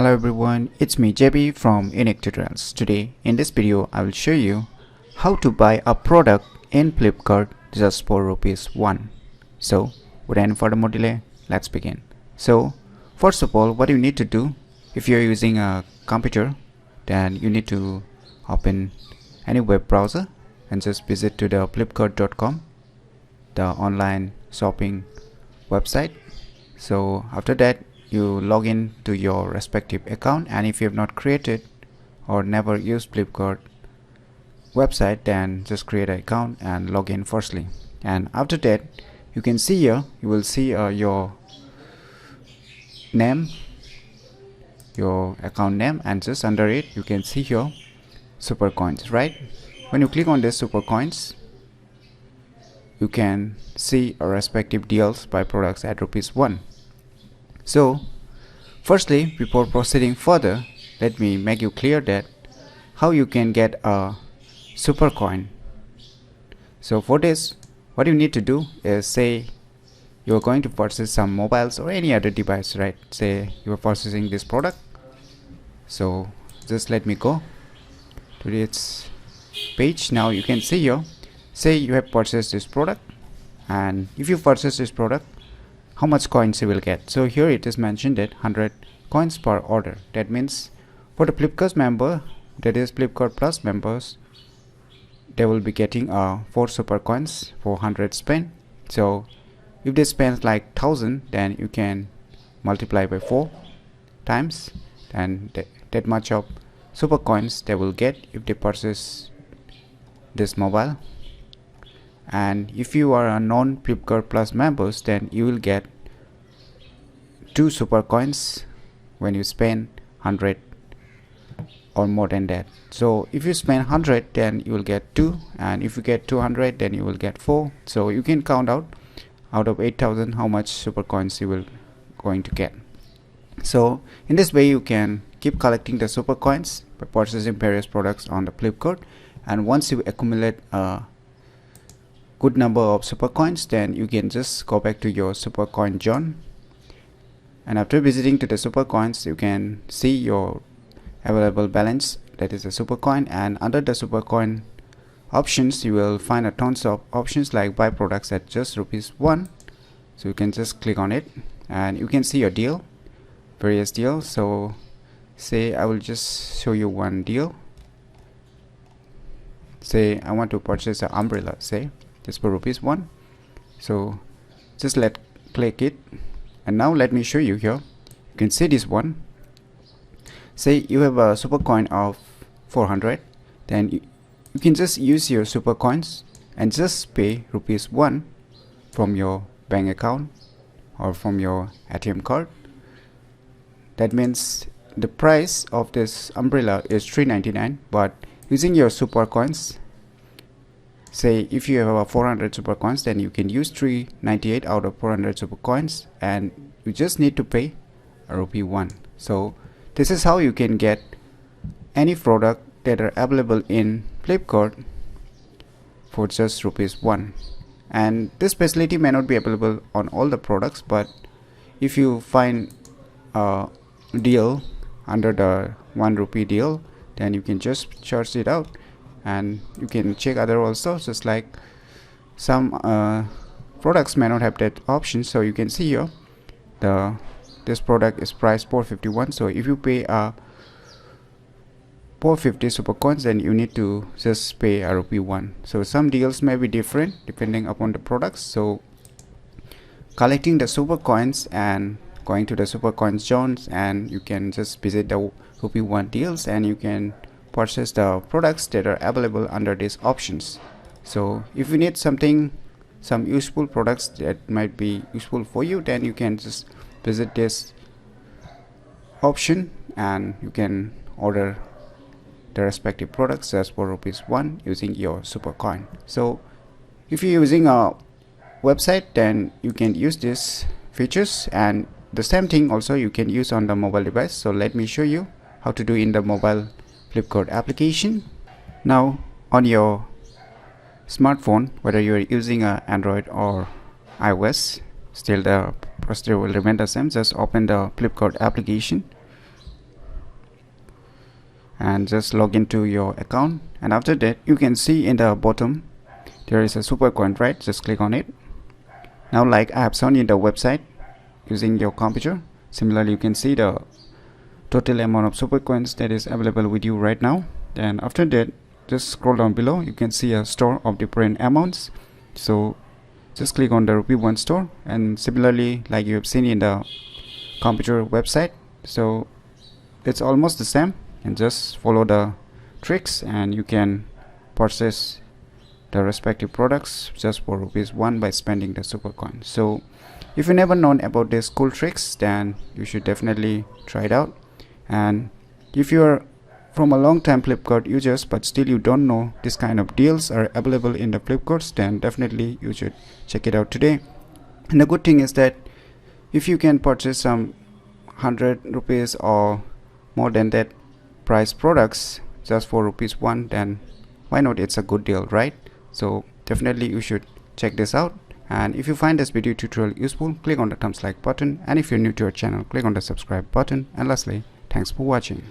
Hello everyone, it's me JB from UniqueTutorials. Today in this video I will show you how to buy a product in Flipkart just for ₹1. So without any further more delay, let's begin. So first of all, what you need to do, if you're using a computer, then you need to open any web browser and just visit to the flipkart.com, the online shopping website. So after that, you log in to your respective account, and if you have not created or never used Flipkart website, then just create an account and log in firstly. And after that, you can see here, you will see your name, your account name, and just under it you can see here super coins, right? When you click on this super coins, you can see a respective deals by products at ₹1. So firstly, before proceeding further, let me make you clear that how you can get a super coin. So for this, what you need to do is, say you're going to purchase some mobiles or any other device, right? Say you are purchasing this product. So just let me go to this page. Now you can see here, say you have purchased this product, and if you purchase this product, how much coins you will get. So here it is mentioned that 100 coins per order. That means for the Flipkart member, that is Flipkart Plus members, they will be getting 4 super coins for 100 spend. So if they spend like 1000, then you can multiply by 4 times, and that much of super coins they will get if they purchase this mobile. And if you are a non-Flipkart Plus members, then you will get 2 super coins when you spend 100 or more than that. So if you spend 100, then you will get 2, and if you get 200, then you will get 4. So you can count out of 8000 how much super coins you will going to get. So in this way you can keep collecting the super coins by purchasing various products on the Flipkart, and once you accumulate a good number of super coins, then you can just go back to your super coin zone, and after visiting to the super coins, you can see your available balance, that is a super coin. And under the super coin options, you will find a tons of options like buy products at just ₹1. So you can just click on it and you can see your deal, various deals. So say I will just show you one deal. Say I want to purchase an umbrella, say just for ₹1. So just click it, and now let me show you here. You can see this one. Say you have a super coin of 400, then you can just use your super coins and just pay ₹1 from your bank account or from your ATM card. That means the price of this umbrella is $3.99, but using your super coins, say if you have 400 super coins, then you can use 398 out of 400 super coins, and you just need to pay ₹1. So this is how you can get any product that are available in Flipkart for just ₹1. And this facility may not be available on all the products, but if you find a deal under the ₹1 deal, then you can just search it out, and you can check other also, just like some products may not have that option. So you can see here this product is priced $451. So if you pay 450 super coins, then you need to just pay ₹1. So some deals may be different depending upon the products. So collecting the super coins and going to the super coins zones, and you can just visit the ₹1 deals, and you can purchase the products that are available under these options. So if you need some useful products that might be useful for you, then you can just visit this option and you can order the respective products just for ₹1 using your super coin. So if you're using a website, then you can use these features, and the same thing also you can use on the mobile device. So let me show you how to do in the mobile Flipkart application. Now on your smartphone, whether you are using Android or iOS, still the procedure will remain the same. Just open the Flipkart application and just log into your account, and after that you can see in the bottom there is a super coin, right? Just click on it. Now, like I have shown you the website using your computer, similarly you can see the total amount of super coins that is available with you right now. Then after that, just scroll down below, you can see a store of different amounts. So just click on the rupee 1 store, and similarly like you have seen in the computer website, so it's almost the same, and just follow the tricks and you can purchase the respective products just for ₹1 by spending the super coin. So if you never known about these cool tricks, then you should definitely try it out. And if you're from a long time Flipkart users but still you don't know this kind of deals are available in the Flipkarts, then definitely you should check it out today. And the good thing is that if you can purchase some 100 rupees or more than that price products just for ₹1, then why not? It's a good deal, right? So definitely you should check this out. And if you find this video tutorial useful, click on the thumbs like button, and if you're new to our channel, click on the subscribe button. And lastly, thanks for watching.